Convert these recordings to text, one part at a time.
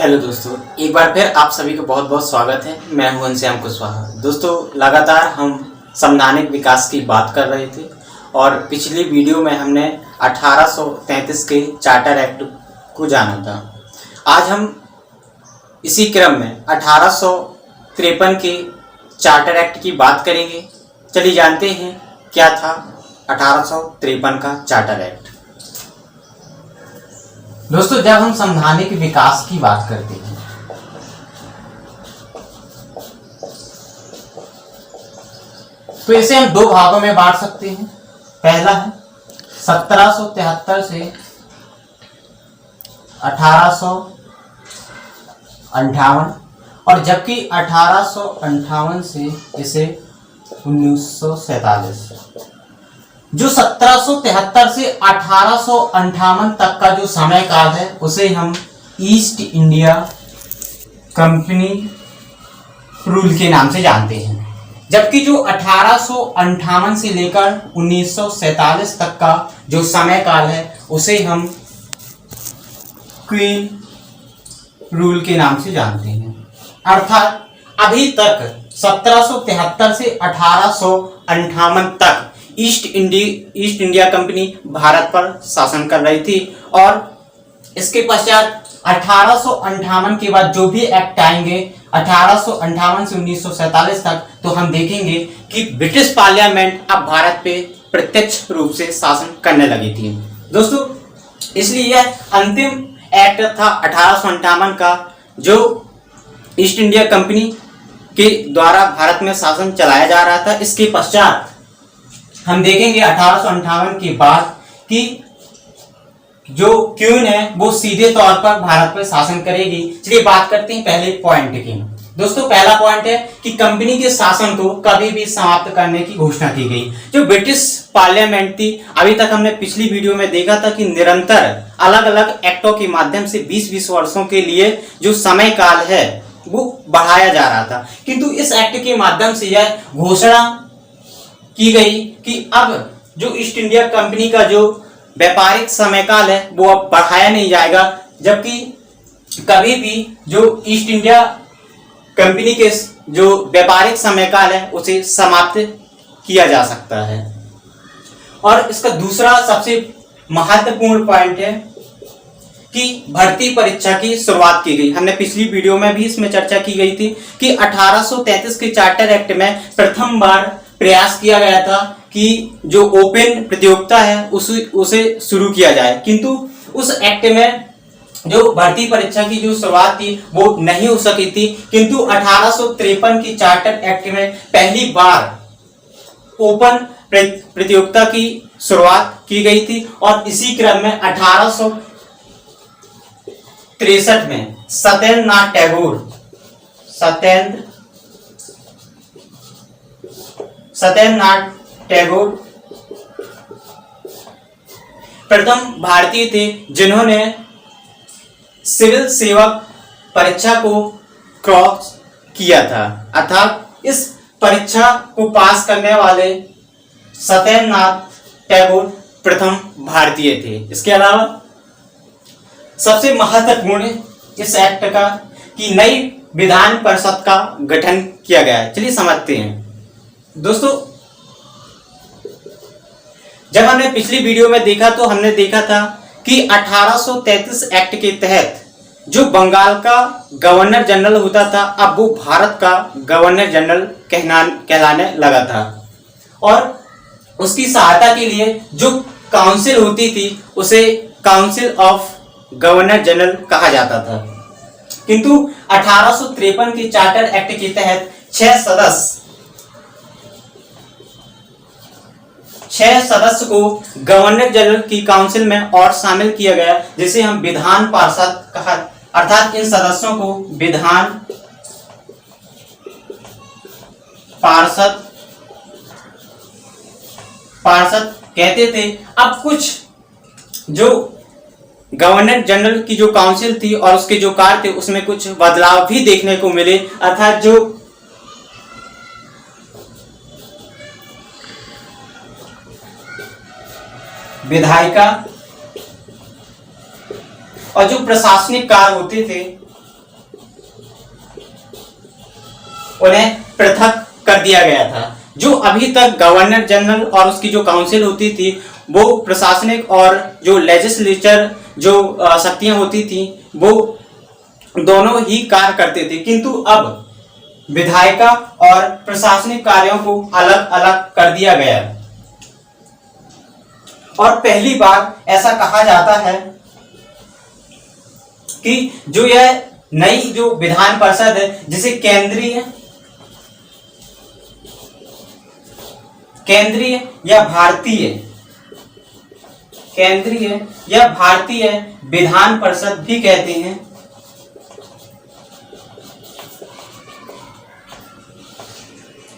Hello दोस्तों, एक बार फिर आप सभी का बहुत बहुत स्वागत है। मैं हूं घनश्याम कुशवाहा। दोस्तों, लगातार हम संवैधानिक विकास की बात कर रहे थे और पिछली वीडियो में हमने 1833 के चार्टर एक्ट को जाना था। आज हम इसी क्रम में 1853 के चार्टर एक्ट की बात करेंगे। चलिए जानते हैं क्या था 1853 का चार्टर एक्ट। दोस्तों, जब हम संवैधानिक विकास की बात करते हैं तो इसे हम दो भागों में बांट सकते हैं। पहला है 1773 से 1858 और जबकि 1858 से इसे 1947। जो 1773 से 1858 तक का जो समय काल है उसे हम ईस्ट इंडिया कंपनी रूल के नाम से जानते हैं, जबकि जो 1858 से लेकर 1947 तक का जो समय काल है उसे हम क्वीन रूल के नाम से जानते हैं। अर्थात अभी तक 1773 से 1858 तक ईस्ट इंडिया कंपनी भारत पर शासन कर रही थी और इसके पश्चात 1858 के बाद जो भी एक्ट आएंगे 1858 से 1947 तक, तो हम देखेंगे कि ब्रिटिश पार्लियामेंट अब भारत पे प्रत्यक्ष रूप से शासन करने लगी थी। दोस्तों, इसलिए यह अंतिम एक्ट था 1858 का जो ईस्ट इंडिया कंपनी के द्वारा भारत में शासन चलाया जा रहा था। इसके पश्चात हम देखेंगे 1858 के बाद कि जो क्वीन है वो सीधे तौर पर भारत पर शासन करेगी। चलिए बात करते हैं पहले पॉइंट की। दोस्तों, पहला पॉइंट है कि कंपनी के शासन को कभी भी समाप्त करने की घोषणा की गई। जो ब्रिटिश पार्लियामेंट थी, अभी तक हमने पिछली वीडियो में देखा था कि निरंतर अलग अलग एक्टों के माध्यम से 20-20 वर्षों के लिए जो समय काल है वो बढ़ाया जा रहा था, किंतु इस एक्ट के माध्यम से यह घोषणा की गई कि अब जो ईस्ट इंडिया कंपनी का जो व्यापारिक समय काल है वो अब बढ़ाया नहीं जाएगा, जबकि कभी भी जो ईस्ट इंडिया कंपनी के जो व्यापारिक समय काल है उसे समाप्त किया जा सकता है। और इसका दूसरा सबसे महत्वपूर्ण पॉइंट है कि भर्ती परीक्षा की शुरुआत की गई। हमने पिछली वीडियो में भी इसमें चर्चा की गई थी कि 1833 के चार्टर एक्ट में प्रथम बार प्रयास किया गया था कि जो ओपन प्रतियोगिता है उसे शुरू किया जाए, किंतु उस एक्ट में जो भर्ती परीक्षा की जो शुरुआत थी वो नहीं हो सकी थी। किंतु 1853 की चार्टर एक्ट में पहली बार ओपन प्रतियोगिता की शुरुआत की गई थी और इसी क्रम में 1863 में सत्येंद्रनाथ टैगोर प्रथम भारतीय थे जिन्होंने सिविल सेवक परीक्षा को क्रॉस किया था। अर्थात इस परीक्षा को पास करने वाले सत्येंद्रनाथ टैगोर प्रथम भारतीय थे। इसके अलावा सबसे महत्वपूर्ण इस एक्ट का कि नई विधान परिषद का गठन किया गया है। चलिए समझते हैं। दोस्तों, जब हमने पिछली वीडियो में देखा तो हमने देखा था कि 1833 एक्ट के तहत जो बंगाल का गवर्नर जनरल होता था अब वो भारत का गवर्नर जनरल कहलाने लगा था और उसकी सहायता के लिए जो काउंसिल होती थी उसे काउंसिल ऑफ गवर्नर जनरल कहा जाता था। किंतु 1853 के चार्टर एक्ट के तहत 6 सदस्य को गवर्नर जनरल की काउंसिल में और शामिल किया गया, जिसे हम विधान पार्षद कहा। अर्थात इन सदस्यों को विधान पार्षद कहते थे। अब कुछ जो गवर्नर जनरल की जो काउंसिल थी और उसके जो कार्य थे उसमें कुछ बदलाव भी देखने को मिले। अर्थात जो विधायिका और जो प्रशासनिक कार्य होते थे उन्हें पृथक कर दिया गया था। जो अभी तक गवर्नर जनरल और उसकी जो काउंसिल होती थी वो प्रशासनिक और जो लेजिस्लेचर जो शक्तियां होती थी वो दोनों ही कार्य करते थे, किंतु अब विधायिका और प्रशासनिक कार्यों को अलग अलग कर दिया गया। और पहली बार ऐसा कहा जाता है कि जो यह नई जो विधान परिषद है जिसे केंद्रीय या भारतीय विधान परिषद भी कहते हैं,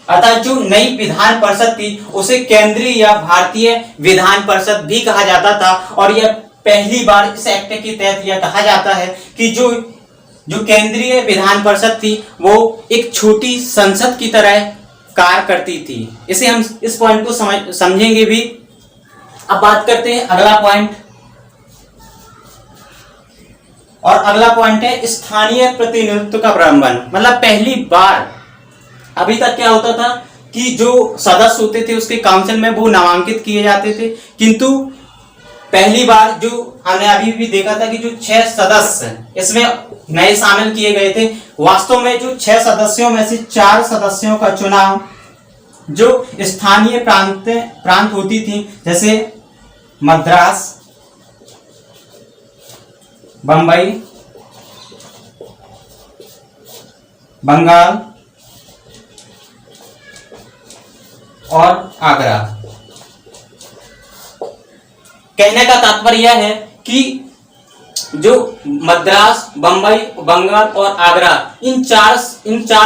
अतः जो नई विधान परिषद थी उसे केंद्रीय या भारतीय विधान परिषद भी कहा जाता था। और यह पहली बार इस एक्ट के तहत यह कहा जाता है कि जो केंद्रीय विधान परिषद थी वो एक छोटी संसद की तरह कार्य करती थी। इसे हम इस पॉइंट को समझेंगे भी। अब बात करते हैं अगला पॉइंट, और अगला पॉइंट है स्थानीय प्रतिनिधित्व का प्रबंधन। मतलब पहली बार, अभी तक क्या होता था कि जो सदस्य होते थे उसके काउंसिल में वो नामांकित किए जाते थे, किंतु पहली बार जो हमने अभी भी देखा था कि जो 6 सदस्य इसमें नए शामिल किए गए थे। वास्तव में जो 6 सदस्यों में से 4 सदस्यों का चुनाव जो स्थानीय प्रांत होती थी, जैसे मद्रास, बंबई, बंगाल और आगरा। कहने का तात्पर्य यह है कि जो मद्रास, बंबई, बंगाल और आगरा, इन चार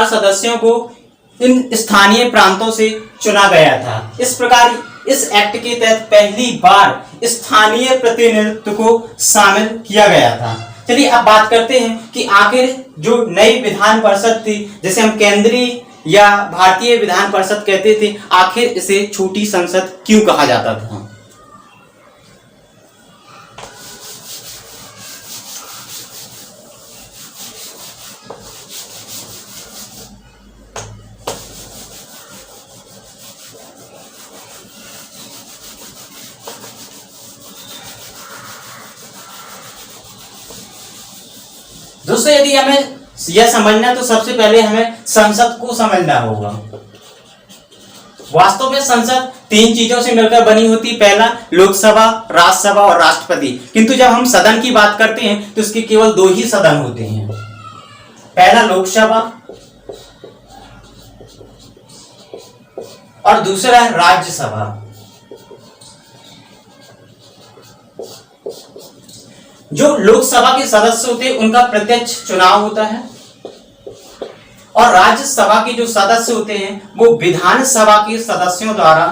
सदस्यों को इन स्थानीय प्रांतों से चुना गया था। इस प्रकार इस एक्ट के तहत पहली बार स्थानीय प्रतिनिधित्व को शामिल किया गया था। चलिए अब बात करते हैं कि आखिर जो नई विधान परिषद थी, जिसे हम केंद्रीय या भारतीय विधान परिषद कहते थे, आखिर इसे छोटी संसद क्यों कहा जाता था। दोस्तों यदि हमें यह समझना तो सबसे पहले हमें संसद को समझना होगा। वास्तव में संसद 3 चीजों से मिलकर बनी होती। पहला लोकसभा, राज्यसभा और राष्ट्रपति। किंतु जब हम सदन की बात करते हैं तो इसके केवल 2 ही सदन होते हैं। पहला लोकसभा और दूसरा है राज्यसभा। जो लोकसभा के सदस्य होते हैं उनका प्रत्यक्ष चुनाव होता है, और राज्यसभा के जो सदस्य होते हैं वो विधानसभा के सदस्यों द्वारा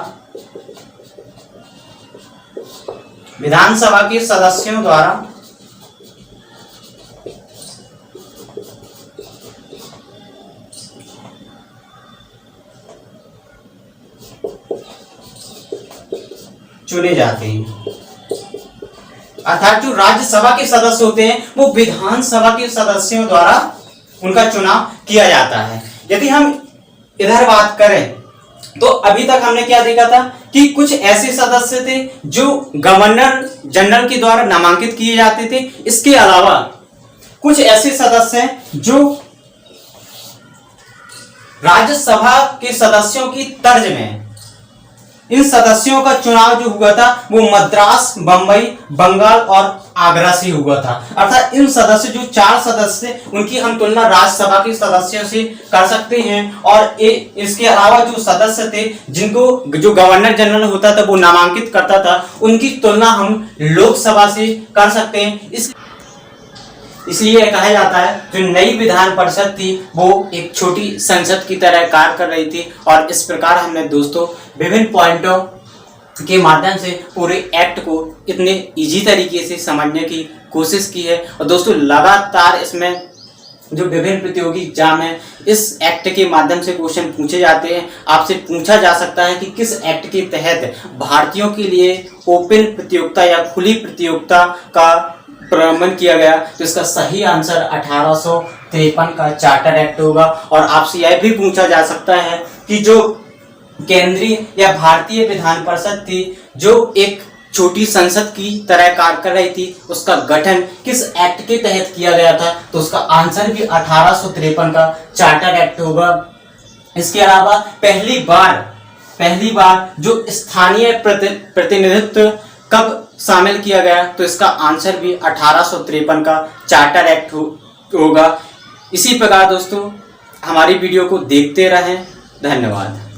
चुने जाते हैं। अर्थात जो राज्यसभा के सदस्य होते हैं वो विधानसभा के सदस्यों द्वारा उनका चुनाव किया जाता है। यदि हम इधर बात करें तो अभी तक हमने क्या देखा था कि कुछ ऐसे सदस्य थे जो गवर्नर जनरल के द्वारा नामांकित किए जाते थे। इसके अलावा कुछ ऐसे सदस्य हैं जो राज्यसभा के सदस्यों की तर्ज में, इन सदस्यों का चुनाव जो हुआ था वो मद्रास, बंबई, बंगाल और आगरा से हुआ था। अर्थात इन सदस्य जो 4 सदस्य उनकी हम तुलना राज्यसभा के सदस्यों से कर सकते हैं। और इसके अलावा जो सदस्य थे जिनको जो गवर्नर जनरल होता था वो नामांकित करता था, उनकी तुलना हम लोकसभा से कर सकते हैं। इसलिए कहा जाता है जो नई विधान परिषद थी वो एक छोटी संसद की तरह कार्य कर रही थी। और इस प्रकार हमने दोस्तों विभिन्न पॉइंटों के माध्यम से पूरे एक्ट को इतने इजी तरीके से समझने की कोशिश की है। और दोस्तों लगातार इसमें जो विभिन्न प्रतियोगी एग्जाम है इस एक्ट के माध्यम से क्वेश्चन पूछे जाते हैं। आपसे पूछा जा सकता है कि किस एक्ट के तहत भारतीयों के लिए ओपन प्रतियोगिता या खुली प्रतियोगिता का प्रबंधन किया गया, तो इसका सही आंसर 1853 का चार्टर एक्ट होगा। और आपसे यह भी पूछा जा सकता है कि जो केंद्रीय या भारतीय विधान परिषद थी, जो एक छोटी संसद की तरह कार्य कर रही थी, उसका गठन किस एक्ट के तहत किया गया था, तो उसका आंसर भी 1853 का चार्टर एक्ट होगा। इसके अलावा पहली बार जो स्थानीय प्रतिनिधित्व कब शामिल किया गया, तो इसका आंसर भी 1853 का चार्टर एक्ट होगा। इसी प्रकार दोस्तों हमारी वीडियो को देखते रहें। धन्यवाद।